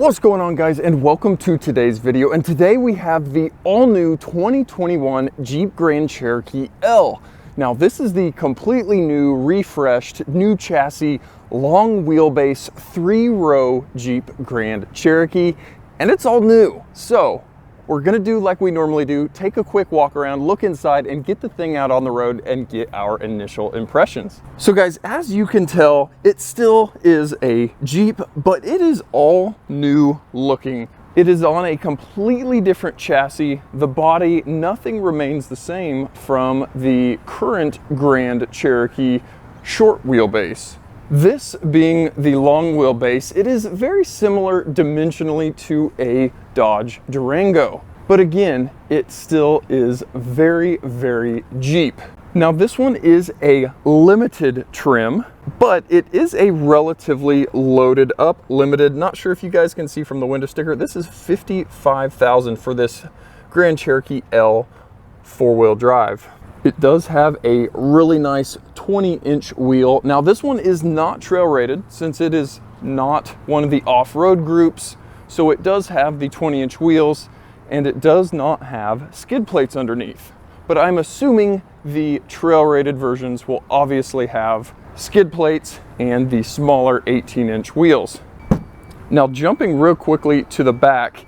What's going on, guys, and welcome to today's video. And today we have the all-new 2021 Jeep Grand Cherokee L. Now this is the completely new, refreshed, new chassis, long wheelbase, 3-row Jeep Grand Cherokee, and it's all new. So we're gonna do like we normally do, take a quick walk around, look inside, and get the thing out on the road and get our initial impressions. So guys, as you can tell, it still is a Jeep, but it is all new looking. It is on a completely different chassis. The body, nothing remains the same from the current Grand Cherokee short wheelbase. This being the long wheelbase, it is very similar dimensionally to a Dodge Durango. But again, it still is very, very Jeep. Now this one is a limited trim, but it is a relatively loaded up limited. Not sure if you guys can see from the window sticker, this is $55,000 for this Grand Cherokee L 4-wheel drive. It does have a really nice 20-inch wheel. Now this one is not trail rated since it is not one of the off-road groups. So it does have the 20-inch wheels and it does not have skid plates underneath. But I'm assuming the trail rated versions will obviously have skid plates and the smaller 18-inch wheels. Now jumping real quickly to the back,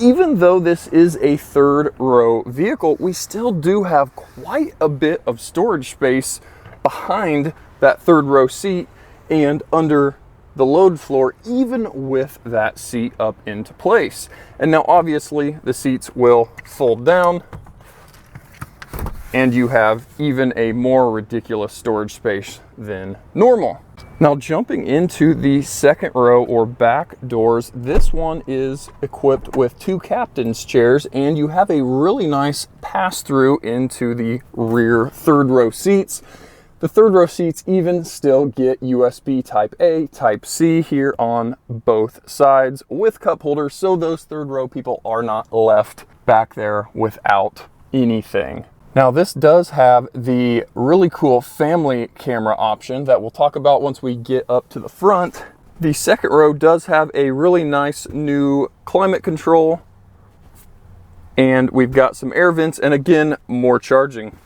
even though this is a 3rd row vehicle, we still do have quite a bit of storage space behind that 3rd row seat and under the load floor, even with that seat up into place. And now obviously the seats will fold down and you have even a more ridiculous storage space than normal. Now jumping into the 2nd row or back doors, this one is equipped with 2 captain's chairs and you have a really nice pass-through into the rear 3rd row seats. The 3rd row seats even still get USB Type A, Type C here on both sides with cup holders, so those 3rd row people are not left back there without anything. Now this does have the really cool family camera option that we'll talk about once we get up to the front. The 2nd row does have a really nice new climate control, and we've got some air vents and again, more charging.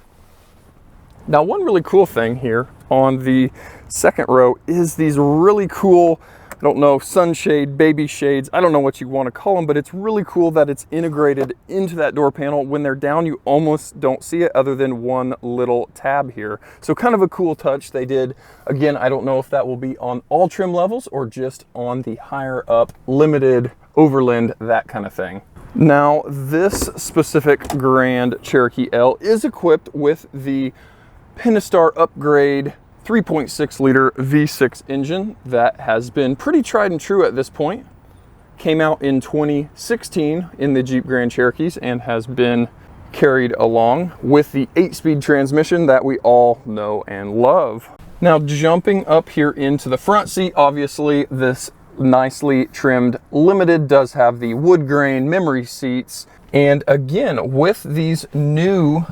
Now one really cool thing here on the 2nd row is these really cool, I don't know, sunshade, baby shades, I don't know what you want to call them, but it's really cool that it's integrated into that door panel. When they're down, you almost don't see it other than one little tab here. So kind of a cool touch they did. Again, I don't know if that will be on all trim levels or just on the higher up, limited, overland, that kind of thing. Now this specific Grand Cherokee L is equipped with the Pentastar upgrade 3.6 liter V6 engine that has been pretty tried and true at this point. Came out in 2016 in the Jeep Grand Cherokees and has been carried along with the 8-speed transmission that we all know and love. Now jumping up here into the front seat, obviously this nicely trimmed limited does have the wood grain memory seats. And again, with these new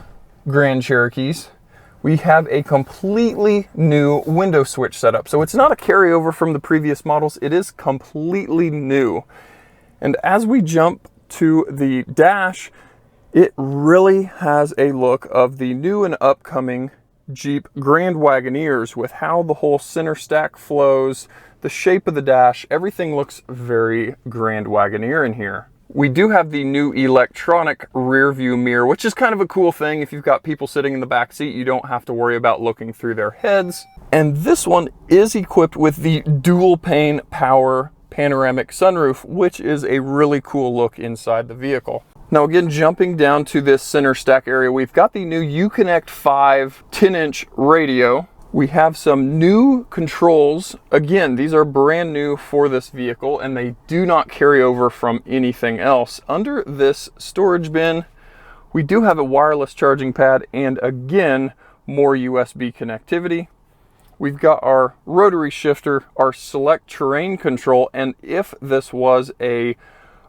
Grand Cherokees, we have a completely new window switch setup. So it's not a carryover from the previous models, it is completely new. And as we jump to the dash, it really has a look of the new and upcoming Jeep Grand Wagoneers with how the whole center stack flows, the shape of the dash, everything looks very Grand Wagoneer in here. We do have the new electronic rear view mirror, which is kind of a cool thing. If you've got people sitting in the back seat, you don't have to worry about looking through their heads. And this one is equipped with the dual pane power panoramic sunroof, which is a really cool look inside the vehicle. Now again, jumping down to this center stack area, we've got the new Uconnect 5 10-inch radio. We have some new controls. Again, these are brand new for this vehicle and they do not carry over from anything else. Under this storage bin, we do have a wireless charging pad and again, more USB connectivity. We've got our rotary shifter, our select terrain control, and if this was a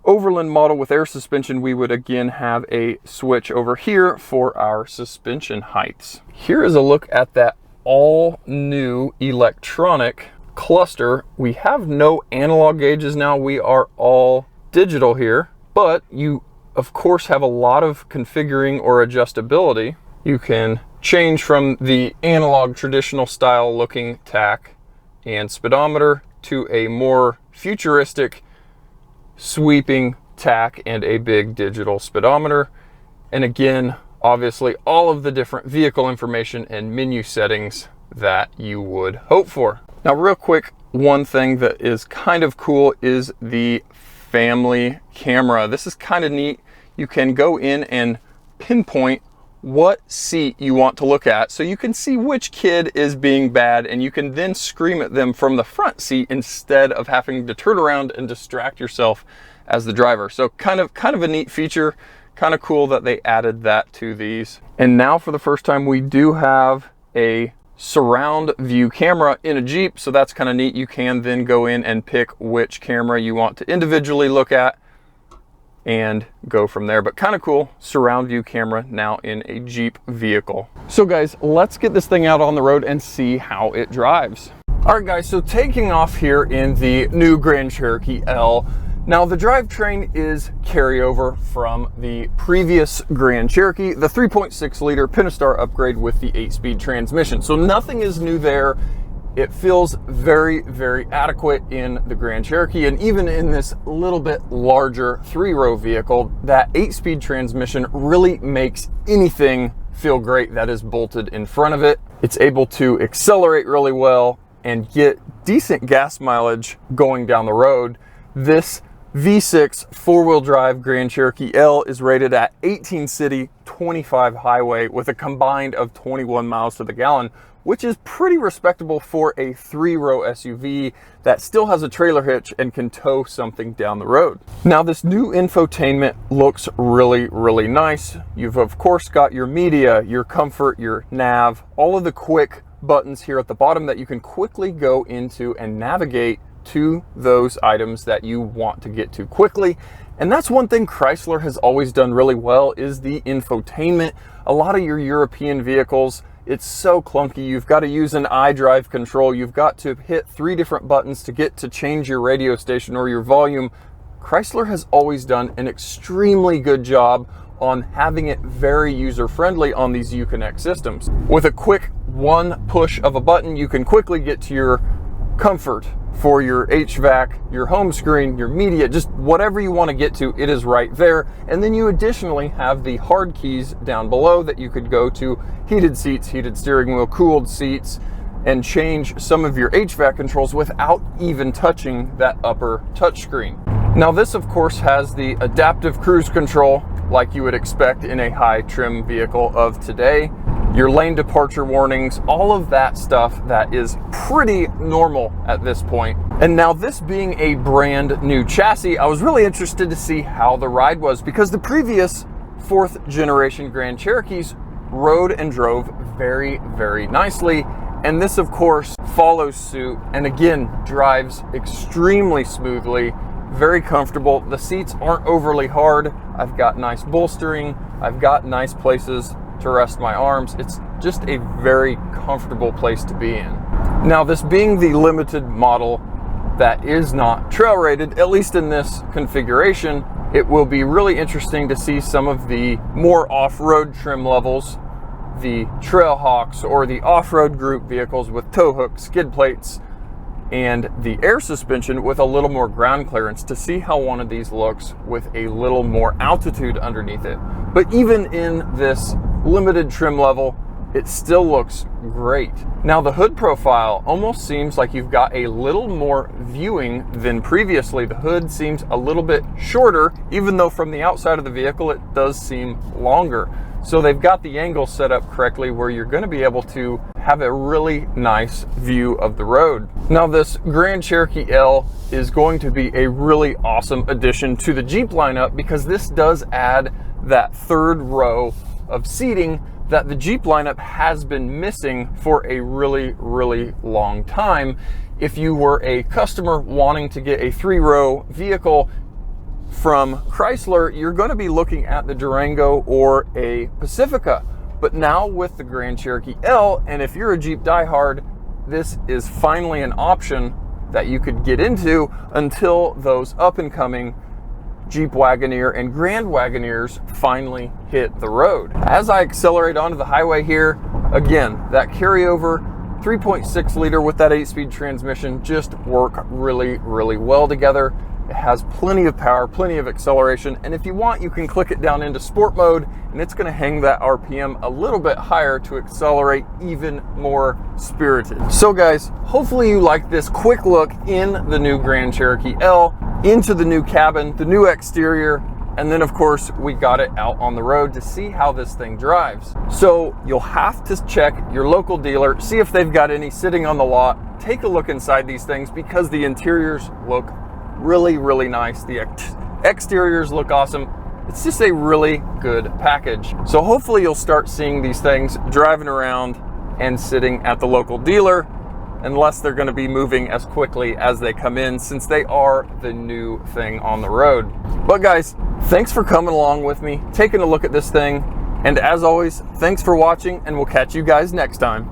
overland model with air suspension, we would again have a switch over here for our suspension heights. Here is a look at that all new electronic cluster, we have no analog gauges now. We are all digital here, but you of course have a lot of configuring or adjustability. You can change from the analog traditional style looking tach and speedometer to a more futuristic sweeping tach and a big digital speedometer. And again, obviously all of the different vehicle information and menu settings that you would hope for. Now real quick, one thing that is kind of cool is the family camera. This is kind of neat. You can go in and pinpoint what seat you want to look at, so you can see which kid is being bad, and you can then scream at them from the front seat instead of having to turn around and distract yourself as the driver. So kind of a neat feature, kind of cool that they added that to these. And now for the first time, we do have a surround view camera in a Jeep, so that's kind of neat. You can then go in and pick which camera you want to individually look at and go from there. But kind of cool surround view camera now in a Jeep vehicle. So guys, let's get this thing out on the road and see how it drives. All right guys, so taking off here in the new Grand Cherokee L. Now the drivetrain is carryover from the previous Grand Cherokee, the 3.6 liter Pentastar upgrade with the 8-speed transmission. So nothing is new there. It feels very, very adequate in the Grand Cherokee, and even in this little bit larger 3-row vehicle, that 8-speed transmission really makes anything feel great that is bolted in front of it. It's able to accelerate really well and get decent gas mileage going down the road. This V6 4-wheel drive Grand Cherokee L is rated at 18 city, 25 highway with a combined of 21 miles to the gallon, which is pretty respectable for a 3-row SUV that still has a trailer hitch and can tow something down the road. Now this new infotainment looks really, really nice. You've of course got your media, your comfort, your nav, all of the quick buttons here at the bottom that you can quickly go into and navigate to those items that you want to get to quickly. And that's one thing Chrysler has always done really well, is the infotainment. A lot of your European vehicles, it's so clunky. You've got to use an iDrive control. You've got to hit 3 different buttons to change your radio station or your volume. Chrysler has always done an extremely good job on having it very user-friendly on these Uconnect systems. With a quick one push of a button, you can quickly get to your comfort for your HVAC, your home screen, your media, just whatever you want to get to, it is right there. And then you additionally have the hard keys down below that you could go to heated seats, heated steering wheel, cooled seats, and change some of your HVAC controls without even touching that upper touchscreen. Now this of course has the adaptive cruise control like you would expect in a high trim vehicle of today. Your lane departure warnings, all of that stuff that is pretty normal at this point. And now this being a brand new chassis, I was really interested to see how the ride was, because the previous 4th generation Grand Cherokees rode and drove very, very nicely. And this of course follows suit and again drives extremely smoothly, very comfortable. The seats aren't overly hard. I've got nice bolstering. I've got nice places to rest my arms. It's just a very comfortable place to be in. Now this being the limited model that is not trail rated, at least in this configuration, it will be really interesting to see some of the more off-road trim levels, the Trailhawks or the off-road group vehicles with tow hooks, skid plates, and the air suspension with a little more ground clearance, to see how one of these looks with a little more altitude underneath it. But even in this limited trim level, it still looks great. Now the hood profile almost seems like you've got a little more viewing than previously. The hood seems a little bit shorter, even though from the outside of the vehicle it does seem longer. So they've got the angle set up correctly where you're going to be able to have a really nice view of the road. Now this Grand Cherokee L is going to be a really awesome addition to the Jeep lineup, because this does add that 3rd row of seating that the Jeep lineup has been missing for a really, really long time. If you were a customer wanting to get a 3-row vehicle from Chrysler, you're going to be looking at the Durango or a Pacifica. But now with the Grand Cherokee L, and if you're a Jeep diehard, this is finally an option that you could get into until those up and coming Jeep Wagoneer and Grand Wagoneers finally hit the road. As I accelerate onto the highway here, again, that carryover 3.6 liter with that 8-speed transmission just work really, really well together. It has plenty of power, plenty of acceleration, and if you want, you can click it down into sport mode, and it's gonna hang that RPM a little bit higher to accelerate even more spirited. So guys, hopefully you like this quick look in the new Grand Cherokee L, into the new cabin, the new exterior, and then of course we got it out on the road to see how this thing drives. So you'll have to check your local dealer, see if they've got any sitting on the lot, take a look inside these things because the interiors look really, really nice. The exteriors look awesome. It's just a really good package. So hopefully you'll start seeing these things driving around and sitting at the local dealer, unless they're going to be moving as quickly as they come in, since they are the new thing on the road. But guys, thanks for coming along with me, taking a look at this thing. And as always, thanks for watching, and we'll catch you guys next time.